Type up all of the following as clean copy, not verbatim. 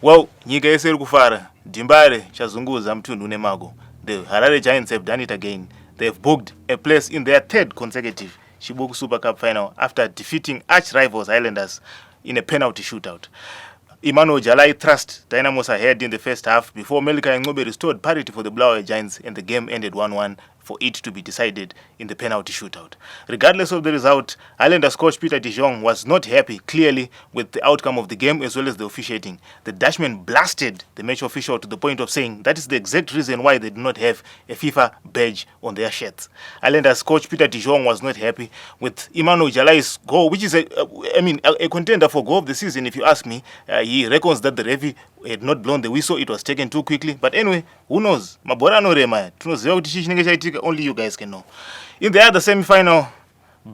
Well, nyika yese iri kufara. Dimbare chazunguza mtundu nemago. The Harare Giants have done it again. They've booked a place in their third consecutive Chibuku Super Cup final after defeating arch-rivals Highlanders in a penalty shootout. Emmanuel Jalai thrust Dynamos ahead in the first half before Melika Ngobe restored parity for the Blaue Giants, and the game ended 1-1 for it to be decided in the penalty shootout. Regardless of the result, Highlanders coach Peter de Jong was not happy, clearly, with the outcome of the game as well as the officiating. The Dutchman blasted the match official to the point of saying that is the exact reason why they do not have a FIFA badge on their shirts. Highlanders coach Peter de Jong was not happy with Emmanuel Jalai's goal, which is a contender for goal of the season, if you ask me. He reckons that the referee had not blown the whistle, it was taken too quickly. But anyway, who knows? Mabora no rema. Only you guys can know. In the other semi-final,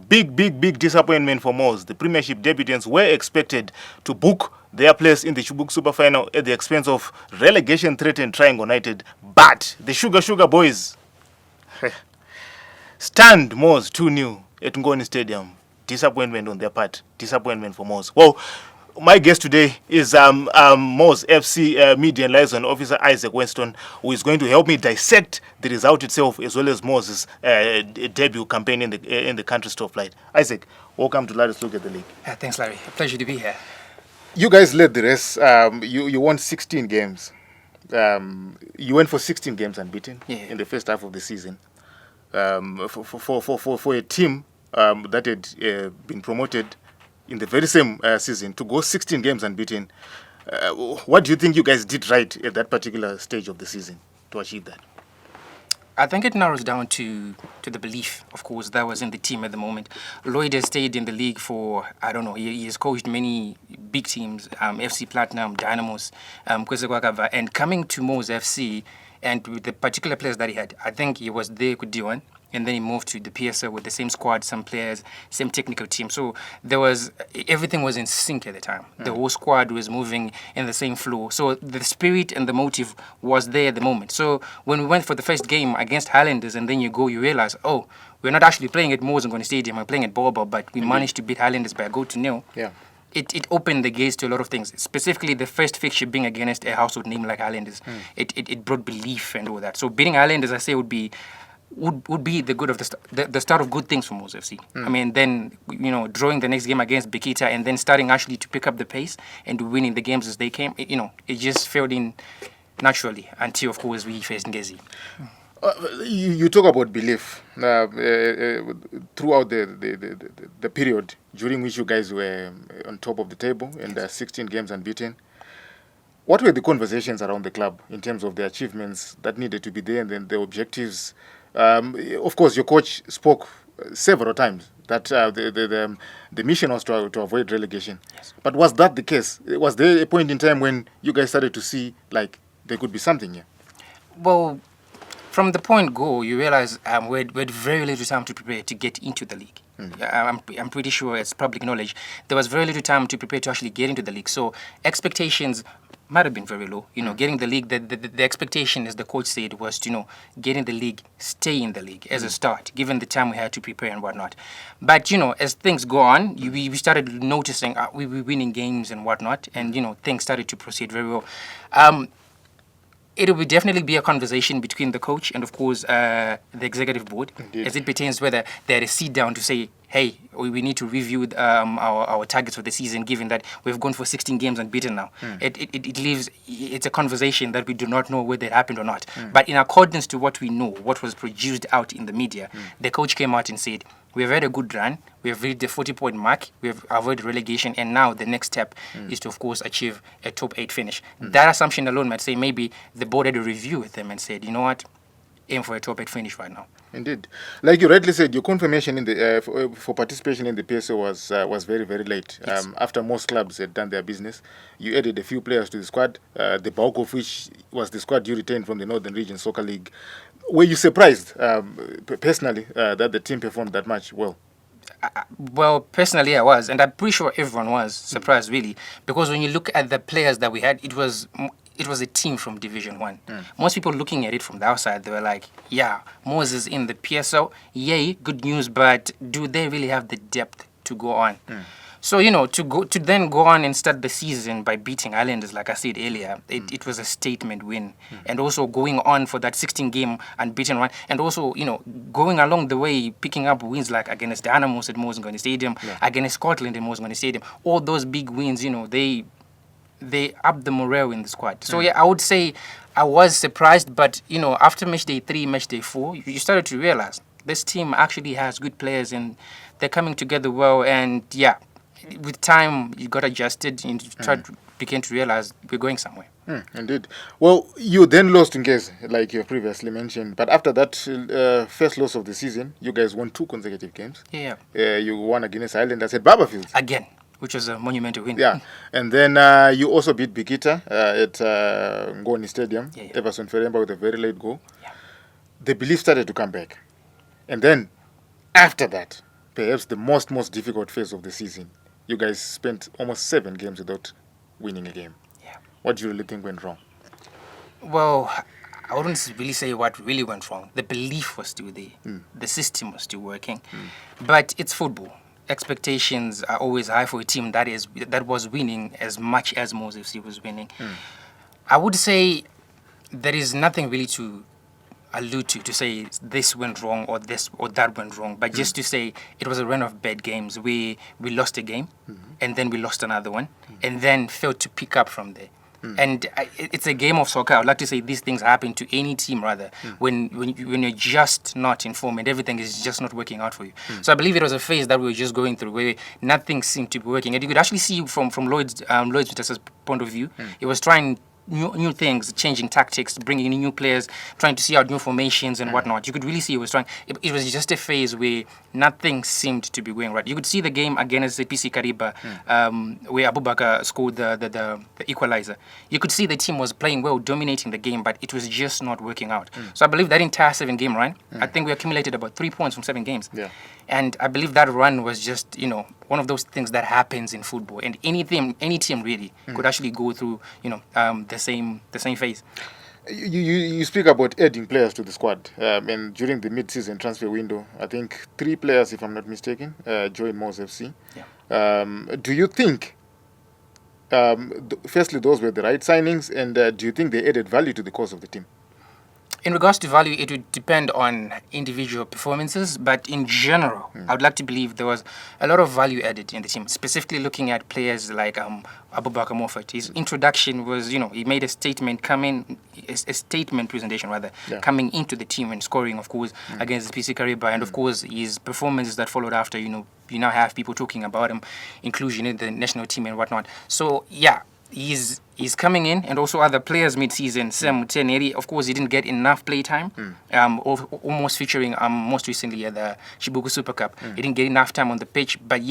big disappointment for MWOS. The Premiership debutants were expected to book their place in the Chibuku Super Final at the expense of relegation-threatened Triangle United. But the Sugar Boys stunned MWOS 2-0 at Ngoni Stadium. Disappointment on their part. Disappointment for MWOS. Well, my guest today is MWOS FC Media and Liaison Officer Isaac Weston, who is going to help me dissect the result itself as well as MWOS's debut campaign in the country's top flight. Isaac, welcome to Let Us Look at the League. Thanks, Larry. A pleasure to be here. You guys led the race. You won 16 games. You went for 16 games unbeaten in the first half of the season. For a team that had been promoted in the very same season to go 16 games unbeaten, what do you think you guys did right at that particular stage of the season to achieve that? I think it narrows down to the belief, of course, that was in the team at the moment. Lloyd has stayed in the league for, I don't know, he has coached many big teams, FC Platinum, Dynamos, Kwezegwakava, and coming to MWOS FC, and with the particular players that he had, I think he was there with D1. And then he moved to the PSL with the same squad, some players, same technical team. So everything was in sync at the time. The whole squad was moving in the same flow. So the spirit and the motive was there at the moment. So when we went for the first game against Highlanders, and then you realize, oh, we're not actually playing at MWOS Ngoni Stadium, we're playing at Bobo, but we managed to beat Highlanders by a goal to nil. Yeah. It opened the gates to a lot of things, specifically the first fixture being against a household name like Highlanders. It brought belief and all that. So beating Highlanders, I say, would be the good of the start of good things for MWOS FC. I mean, then, drawing the next game against Bikita and then starting actually to pick up the pace and winning the games as they came, it just fell in naturally until, of course, we faced Ngezi. You talk about belief throughout the period during which you guys were on top of the table and 16 games unbeaten. What were the conversations around the club in terms of the achievements that needed to be there and then the objectives? Of course, your coach spoke several times that the mission was to avoid relegation. Yes. But was that the case? Was there a point in time when you guys started to see like there could be something here? Well, from the point go, you realize we had very little time to prepare to get into the league. I'm pretty sure it's public knowledge. There was very little time to prepare to actually get into the league. So expectations might have been very low. Getting the league, the expectation, as the coach said, was to, get in the league, stay in the league as a start, given the time we had to prepare and whatnot. But, as things go on, we started noticing we were winning games and whatnot, and, things started to proceed very well. It will definitely be a conversation between the coach and, of course, the executive board. Indeed. As it pertains whether they had a sit down to say, hey, we need to review our targets for the season, given that we've gone for 16 games unbeaten now. It's a conversation that we do not know whether it happened or not. But in accordance to what we know, what was produced out in the media, the coach came out and said, we've had a good run, we've reached the 40-point mark, we've avoided relegation, and now the next step is to, of course, achieve a top 8 finish. That assumption alone might say maybe the board had a review with them and said, you know what, aim for a top 8 finish right now. Indeed. Like you rightly said, your confirmation in the for participation in the PSO was very, very late. Yes. After most clubs had done their business, you added a few players to the squad, the bulk of which was the squad you retained from the Northern Region Soccer League. Were you surprised, personally, that the team performed that much well? Well, personally, I was, and I'm pretty sure everyone was surprised, really, because when you look at the players that we had, it was a team from Division 1. Most people looking at it from the outside, they were like, yeah, MWOS is in the PSL, yay, good news, but do they really have the depth to go on? So, to then go on and start the season by beating Islanders, like I said earlier, it was a statement win. And also going on for that 16-game unbeaten run. And also, going along the way, picking up wins like against Dynamos at Mosingoni Stadium, against Scotland at Mosingoni Stadium. All those big wins, they upped the morale in the squad. So, I would say I was surprised. But, after match day 3, match day 4, you started to realize this team actually has good players and they're coming together well. And, with time, you got adjusted and began to realize we're going somewhere. Indeed. Well, you then lost in case, like you previously mentioned. But after that first loss of the season, you guys won 2 consecutive games. Yeah. You won against Islanders at Barberfield. Again, which was a monumental win. Yeah. And then you also beat Bikita at Ngoni Stadium, Everson Feremba with a very late goal. Yeah. The belief started to come back. And then, after that, perhaps the most difficult phase of the season, you guys spent almost 7 games without winning a game. Yeah. What do you really think went wrong? Well, I wouldn't really say what really went wrong. The belief was still there. The system was still working. But it's football. Expectations are always high for a team that was winning as much as MWOS FC was winning. I would say there is nothing really to allude to say this went wrong or this or that went wrong, but just to say it was a run of bad games. We lost a game, and then we lost another one, and then failed to pick up from there. And it's a game of soccer. I would like to say these things happen to any team, rather, when you're just not in form and everything is just not working out for you. So I believe it was a phase that we were just going through where nothing seemed to be working. And you could actually see from Lloyd Mutatsa's point of view, he was trying new things, changing tactics, bringing in new players, trying to see out new formations and whatnot. You could really see he was trying. It was just a phase where nothing seemed to be going right. You could see the game against the PC Kariba, where Abubakar scored the equalizer. You could see the team was playing well, dominating the game, but it was just not working out. So I believe that entire 7-game run, I think we accumulated about 3 points from 7 games. Yeah. And I believe that run was just, one of those things that happens in football. And any team really could actually go through, the same phase. You speak about adding players to the squad. And during the mid-season transfer window, I think 3 players, if I'm not mistaken, joined MWOS FC. Yeah. Do you think, firstly, those were the right signings, and do you think they added value to the cause of the team? In regards to value, it would depend on individual performances, but in general, I would like to believe there was a lot of value added in the team, specifically looking at players like Abubakar Moffat. His introduction was, he made a statement presentation coming into the team and scoring, of course, against the PC Kariba, and of course, his performances that followed after, you now have people talking about him, inclusion in the national team and whatnot. So, yeah. He's coming in, and also other players mid-season. Sam Muteneri, of course, he didn't get enough play time. Almost featuring most recently at the Shibuku Super Cup. He didn't get enough time on the pitch, but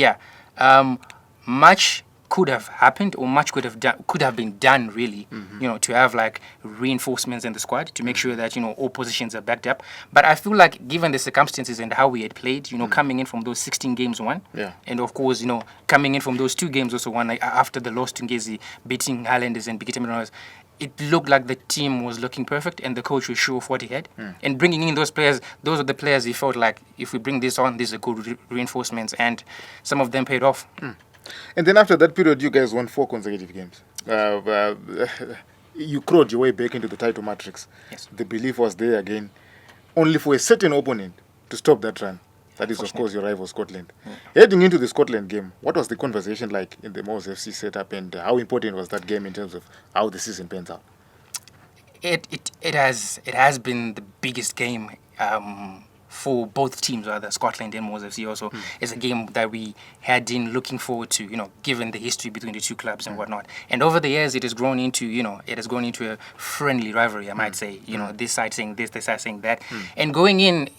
much could have happened, or much could have been done really. To have like reinforcements in the squad to make sure that all positions are backed up. But I feel like given the circumstances and how we had played, coming in from those 16 games won, and of course coming in from those 2 games also won, like after the loss to Ngezi, beating Highlanders and Bikita Minerals, it looked like the team was looking perfect and the coach was sure of what he had. And bringing in those players, those are the players he felt like if we bring this on, these are good reinforcements, and some of them paid off. And then after that period, you guys won 4 consecutive games. You crawled your way back into the title matrix. Yes. The belief was there again, only for a certain opponent to stop that run. That is, of course, your rival Scotland. Heading into the Scotland game, what was the conversation like in the MWOS FC setup, and how important was that game in terms of how the season pans out? It has been the biggest game for both teams, rather Scotland and MWOS FC also. It's a game that we had been looking forward to, given the history between the 2 clubs and whatnot. And over the years, it has grown into, a friendly rivalry, I might say. This side saying this side saying that. And going in,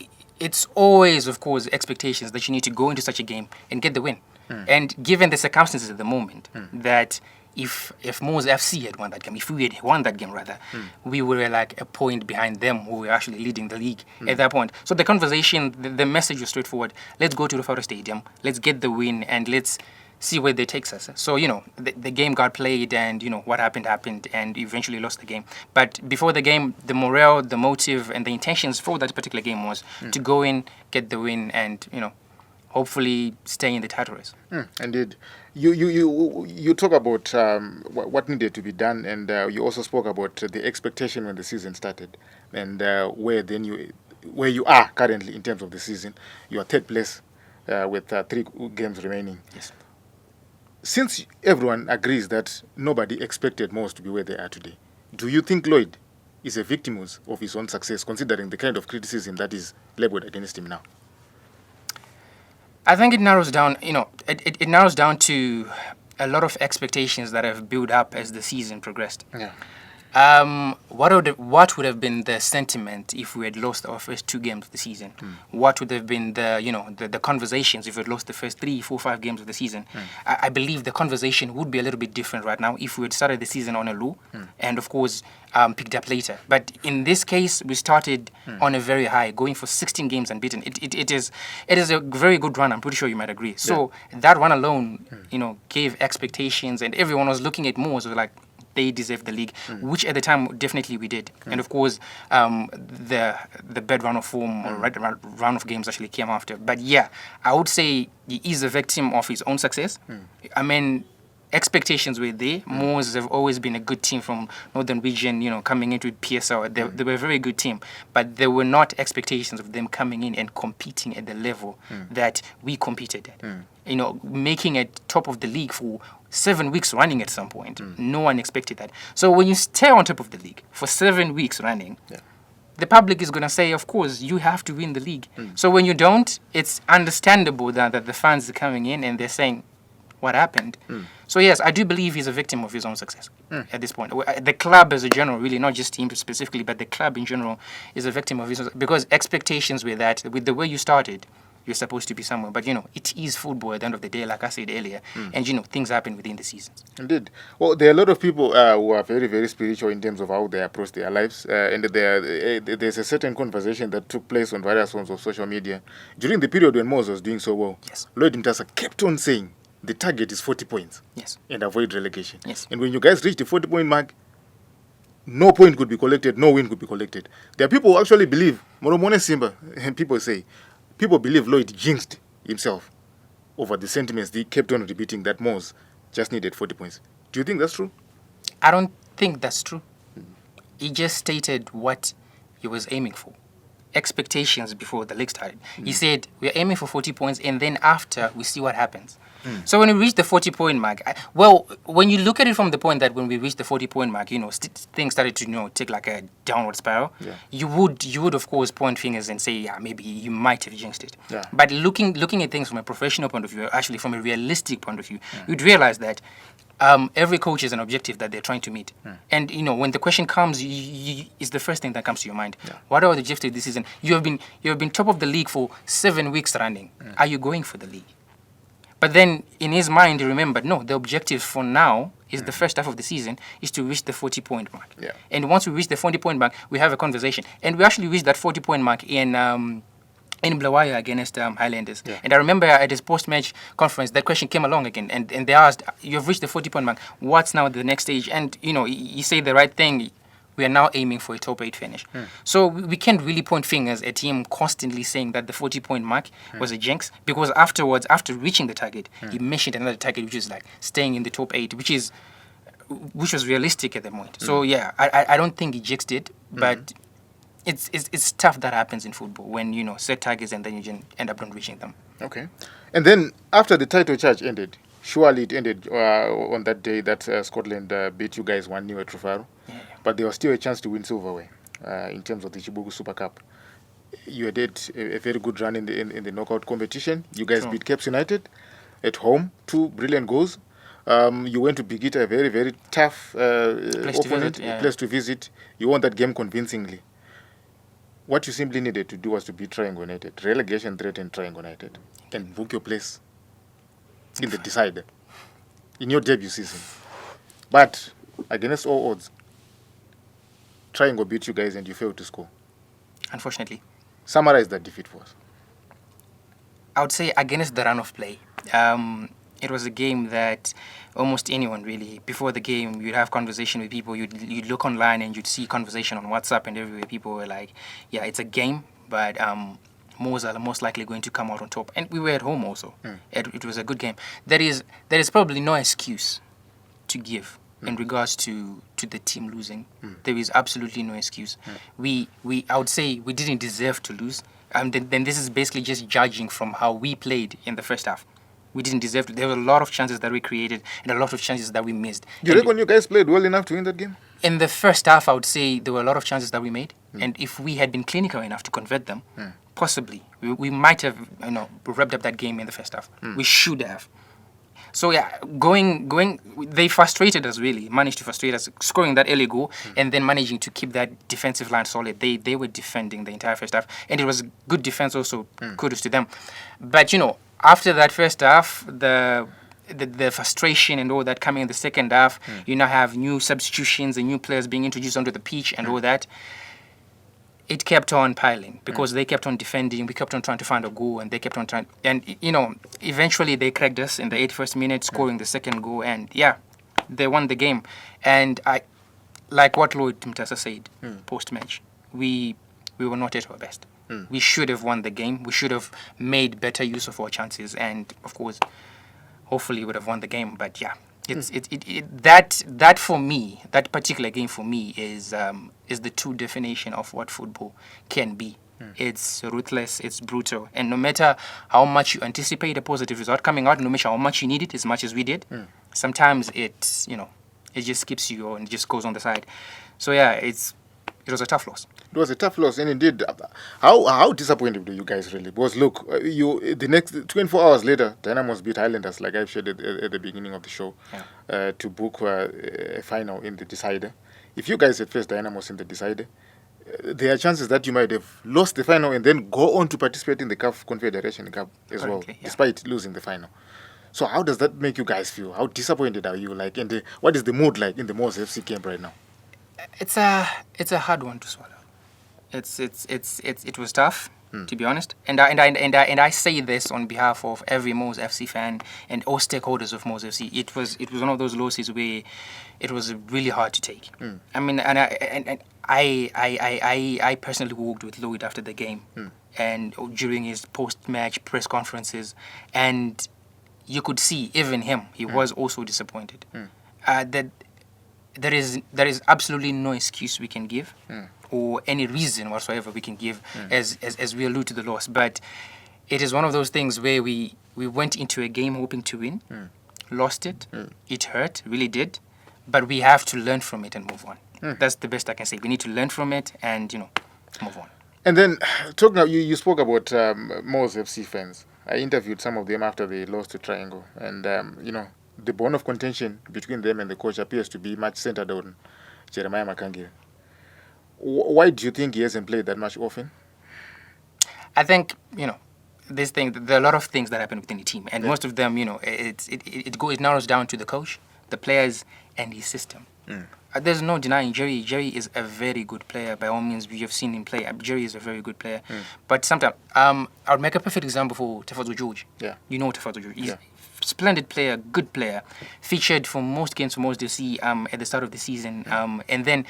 it's always, of course, expectations that you need to go into such a game and get the win. And given the circumstances at the moment, that if MWOS FC had won that game, if we had won that game rather, we were like a point behind them who were actually leading the league at that point. So the conversation, the message was straightforward. Let's go to the Faro Stadium, let's get the win, and let's see where they takes us. So, the game got played, and, what happened, and eventually lost the game. But before the game, the morale, the motive, and the intentions for that particular game was to go in, get the win, and, hopefully stay in the title race. Indeed. You talk about what needed to be done, and you also spoke about the expectation when the season started, and where you are currently in terms of the season. You are third place with 3 games remaining. Yes. Since everyone agrees that nobody expected MWOS to be where they are today, do you think Lloyd is a victim of his own success, considering the kind of criticism that is leveled against him now? I think it narrows down, it narrows down to a lot of expectations that have built up as the season progressed. Yeah. What would have been the sentiment if we had lost our first 2 games of the season? What would have been the conversations if we had lost the first 3, 4, 5 games of the season? I believe the conversation would be a little bit different right now if we had started the season on a low and, of course, picked up later. But in this case, we started on a very high, going for 16 games unbeaten. It is a very good run. I'm pretty sure you might agree. So that run alone, gave expectations, and everyone was looking at MWOS like, they deserve the league, which at the time definitely we did. And of course, the bad run of form or run of games actually came after. But yeah, I would say he is a victim of his own success. I mean, expectations were there. MWOS have always been a good team from Northern Region, coming into PSL. They were a very good team, but there were not expectations of them coming in and competing at the level that we competed at. Making it top of the league for 7 weeks running at some point. No one expected that. So when you stay on top of the league for 7 weeks running, the public is going to say, of course, you have to win the league. So when you don't, it's understandable that the fans are coming in and they're saying, what happened? So yes, I do believe he's a victim of his own success at this point. The club as a general, really, not just him specifically, but the club in general is a victim of his own, because expectations were that with the way you started, you're supposed to be somewhere. But, it is football at the end of the day, like I said earlier. And, things happen within the seasons. Indeed. Well, there are a lot of people who are very, very spiritual in terms of how they approach their lives. And there's a certain conversation that took place on various forms of social media. During the period when MWOS was doing so well, Lloyd Mutatsa kept on saying the target is 40 points and avoid relegation. And when you guys reach the 40-point mark, no point could be collected, no win could be collected. There are people who actually believe, Moromone Simba, and people believe Lloyd jinxed himself over the sentiments they kept on repeating that MWOS just needed 40 points. Do you think that's true? I don't think that's true. He just stated what he was aiming for. Expectations before the league started. He said, we're aiming for 40 points, and then after, we see what happens. So when we reach the 40-point mark, when you look at it from the point that when we reached the 40-point mark, things started to take like a downward spiral. You would of course point fingers and say, yeah, maybe you might have jinxed it. But looking at things from a professional point of view, actually from a realistic point of view, you'd realize that every coach is an objective that they're trying to meet. And when the question comes, it's the first thing that comes to your mind. What are the objectives this season? You have been top of the league for 7 weeks running. Are you going for the league? But then in his mind, he remembered, no, the objective for now is the first half of the season is to reach the 40-point mark. And once we reach the 40-point mark, we have a conversation. And we actually reached that 40-point mark in Blawayo against Highlanders. And I remember at his post-match conference, that question came along again. And they asked, you've reached the 40-point mark. What's now the next stage? And, he said the right thing. We are now aiming for a top 8 finish. So we can't really point fingers at him constantly saying that the 40-point mark was a jinx, because afterwards, after reaching the target, he mentioned another target, which is like staying in the top 8, which was realistic at the moment. So yeah, I don't think he jinxed it, but it's stuff that happens in football when set targets and then you end up not reaching them. Okay, and then after the title charge ended, surely it ended on that day that Scotland beat you guys 1-0 at Trufaro. But there was still a chance to win silverware in terms of the Chibugu Super Cup. You had a very good run in the knockout competition. You guys beat Cape United at home, 2 brilliant goals. You went to Bigita, a very, very tough opponent, place to visit. You won that game convincingly. What you simply needed to do was to beat Triangle United, relegation threatened Triangle United, and book your place in the decider in your debut season. But against all odds, Triangle beat you guys and you failed to score. Unfortunately. Summarize that defeat for us. I would say against the run of play. It was a game that almost anyone really, before the game, you'd have conversation with people, you'd look online and you'd see conversation on WhatsApp and everywhere. People were like, yeah, it's a game, but MWOS are most likely going to come out on top. And we were at home also. It was a good game. There is probably no excuse to give in regards to the team losing. There is absolutely no excuse. I would say we didn't deserve to lose. Then this is basically just judging from how we played in the first half. We didn't deserve to. There were a lot of chances that we created and a lot of chances that we missed. You reckon you guys played well enough to win that game? In the first half, I would say there were a lot of chances that we made. And if we had been clinical enough to convert them, possibly, we might have wrapped up that game in the first half. We should have. So yeah, they frustrated us really, managed to frustrate us, scoring that early goal and then managing to keep that defensive line solid. They were defending the entire first half, and it was good defense also, kudos to them. But after that first half, the frustration and all that coming in the second half, you now have new substitutions and new players being introduced onto the pitch and all that. It kept on piling because they kept on defending. We kept on trying to find a goal, and they kept on trying. And eventually they cracked us in the 81st minute, scoring the second goal, and yeah, they won the game. And I, like what Lloyd Mutatsa said post-match, we were not at our best. We should have won the game. We should have made better use of our chances, and of course, hopefully, would have won the game. But yeah. That for me, that particular game for me is the true definition of what football can be. It's ruthless, it's brutal, and no matter how much you anticipate a positive result coming out, no matter how much you need it, as much as we did, sometimes it just skips you and it just goes on the side. So yeah, it was a tough loss. It was a tough loss, and indeed, how disappointed were you guys really? Because look, the next 24 hours later, Dynamos beat Highlanders, like I've shared at the beginning of the show, to book a final in the decider. If you guys had faced Dynamos in the decider, there are chances that you might have lost the final and then go on to participate in the CAF Confederation Cup as well, despite losing the final. So how does that make you guys feel? How disappointed are you? And what is the mood like in the MWOS FC camp right now? It's a hard one to swallow. It was tough, to be honest, and I say this on behalf of every MWOS FC fan and all stakeholders of MWOS FC. It was one of those losses where it was really hard to take. I mean, and I personally walked with Lloyd after the game and during his post-match press conferences, and you could see even him. He was also disappointed. That there is absolutely no excuse we can give. Or any reason whatsoever we can give as we allude to the loss. But it is one of those things where we went into a game hoping to win, lost it, it hurt, really did, but we have to learn from it and move on. That's the best I can say. We need to learn from it and, move on. And then, talking about, you spoke about MWOS FC fans. I interviewed some of them after they lost to Triangle, and, the bone of contention between them and the coach appears to be much centered on Jeremiah Makangi. Why do you think he hasn't played that much often? I think, this thing, there are a lot of things that happen within the team. And most of them, it narrows down to the coach, the players, and his system. There's no denying Jerry. Jerry is a very good player. By all means, we have seen him play. Jerry is a very good player. But sometimes, I'll make a perfect example for Tefazo George. Yeah. You know Tefazo George. He's a splendid player, good player. Featured for most games for MWOS FC at the start of the season. And then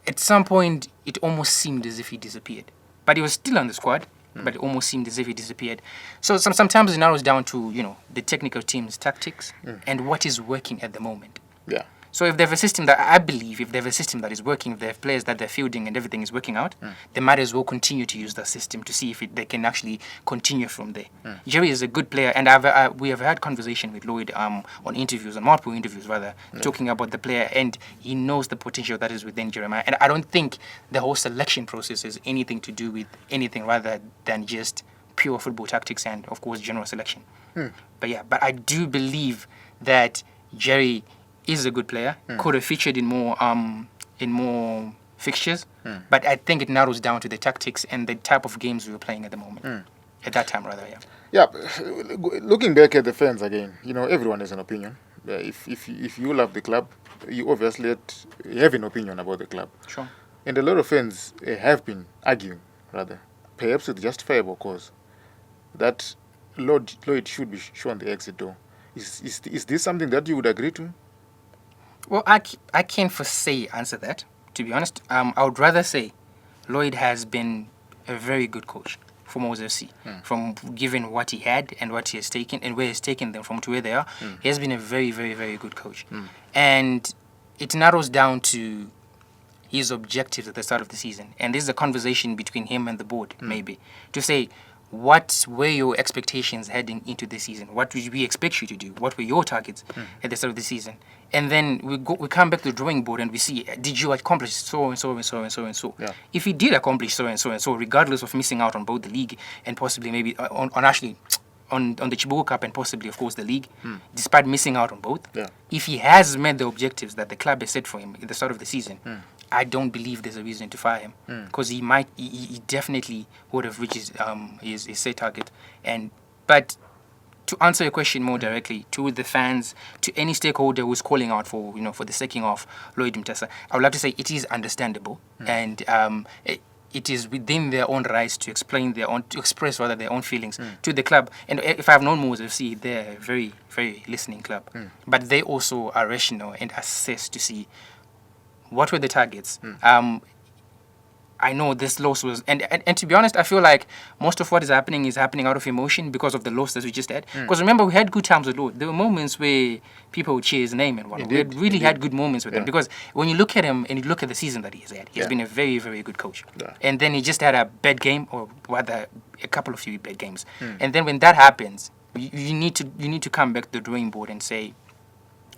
at some point, it almost seemed as if he disappeared. But he was still on the squad, but it almost seemed as if he disappeared. So sometimes it narrows down to, the technical team's tactics and what is working at the moment. Yeah. So if they have a system that, I believe, if they have a system that is working, if they have players that they're fielding and everything is working out, they might as well continue to use that system to see if they can actually continue from there. Jerry is a good player, and we have had conversation with Lloyd on multiple interviews rather, talking about the player, and he knows the potential that is within Jeremiah. And I don't think the whole selection process has anything to do with anything rather than just pure football tactics and, of course, general selection. But I do believe that Jerry is a good player, could have featured in more fixtures, but I think it narrows down to the tactics and the type of games we were playing at the moment. At that time, rather, yeah. Yeah, looking back at the fans again, everyone has an opinion. If you love the club, you obviously have an opinion about the club. Sure. And a lot of fans have been arguing, rather, perhaps with justifiable cause, that Lloyd should be shown the exit door. Is this something that you would agree to? Well, I can't for say answer that, to be honest. I would rather say Lloyd has been a very good coach for MWOS FC, from given what he had and what he has taken and where he's taken them from to where they are. He has been a very, very, very good coach. And it narrows down to his objectives at the start of the season. And this is a conversation between him and the board, maybe, to say, what were your expectations heading into the season? What did we expect you to do? What were your targets at the start of the season? And then we come back to the drawing board and we see, did you accomplish so and so and so and so and so? Yeah. If he did accomplish so and so and so, regardless of missing out on both the league and possibly maybe on the Chibuku Cup and possibly, of course, the league, despite missing out on both, if he has met the objectives that the club has set for him at the start of the season, I don't believe there's a reason to fire him, because he definitely would have reached his set target. But to answer your question more directly, to the fans, to any stakeholder who's calling out for the sacking of Lloyd Mutatsa, I would like to say it is understandable, and it is within their own rights to express their own feelings to the club. And if I've known MWOS FC, they're a very, very listening club, but they also are rational and assess to see what were the targets. I know this loss was, and to be honest, I feel like most of what is happening out of emotion because of the loss that we just had. Because remember, we had good times with Lloyd. There were moments where people would cheer his name and whatnot. We had really had good moments with him, because when you look at him and you look at the season that he has had, he's been a very, very good coach. And then he just had a bad game, or rather a couple of few bad games. And then when that happens, you need to come back to the drawing board and say,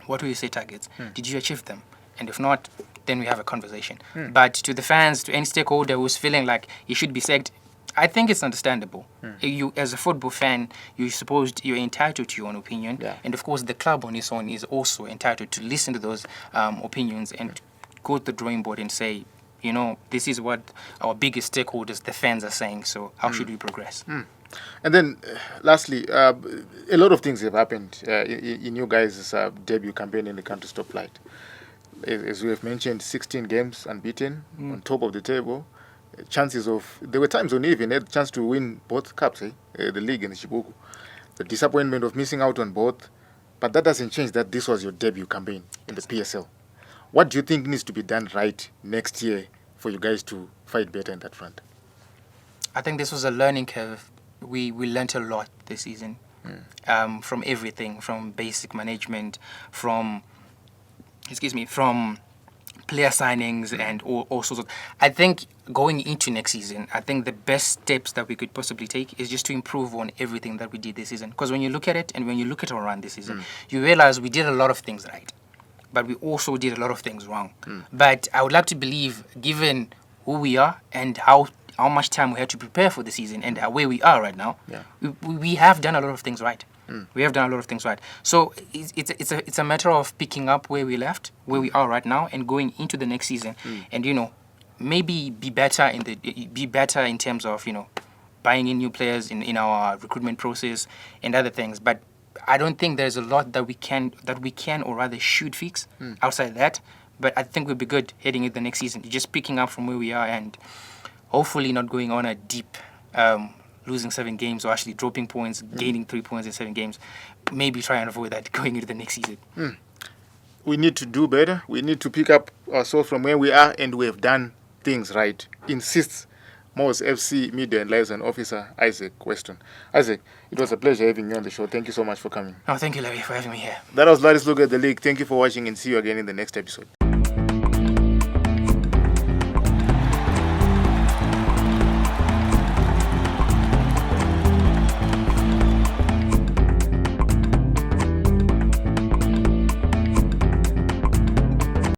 what were your set targets? Did you achieve them? And if not, then we have a conversation. But to the fans, to any stakeholder who's feeling like he should be sacked, I think it's understandable. You, as a football fan, you're entitled to your own opinion. And of course, the club on its own is also entitled to listen to those opinions and go to the drawing board and say, this is what our biggest stakeholders, the fans, are saying. So how should we progress? And then, lastly, a lot of things have happened in you guys' debut campaign in the country's top flight. As we have mentioned, 16 games unbeaten, on top of the table. There were times when you even had a chance to win both cups, the league and the Chibuku. The disappointment of missing out on both, but that doesn't change that this was your debut campaign in the PSL. What do you think needs to be done right next year for you guys to fight better in that front? I think this was a learning curve. We learnt a lot this season, from everything, from basic management, from player signings and all sorts of. I think going into next season, I think the best steps that we could possibly take is just to improve on everything that we did this season. Because when you look at it and when you look at our run this season, you realize we did a lot of things right, but we also did a lot of things wrong. But I would like to believe, given who we are and how much time we had to prepare for the season and where we are right now, we have done a lot of things right. We have done a lot of things right. So it's a matter of picking up where we left, where we are right now, and going into the next season, and maybe be better in terms of buying in new players in our recruitment process and other things. But I don't think there's a lot that we can or rather should fix outside that. But I think we'll be good heading into the next season, just picking up from where we are and hopefully not going on a deep losing 7 games, or actually dropping points, gaining 3 points in 7 games. Maybe try and avoid that going into the next season. We need to do better. We need to pick up ourselves from where we are, and we have done things right. Insists MWOS FC Media and Liaison Officer Isaac Weston. Isaac, it was a pleasure having you on the show. Thank you so much for coming. Oh, thank you, Larry, for having me here. That was Larry's Look at the League. Thank you for watching, and see you again in the next episode.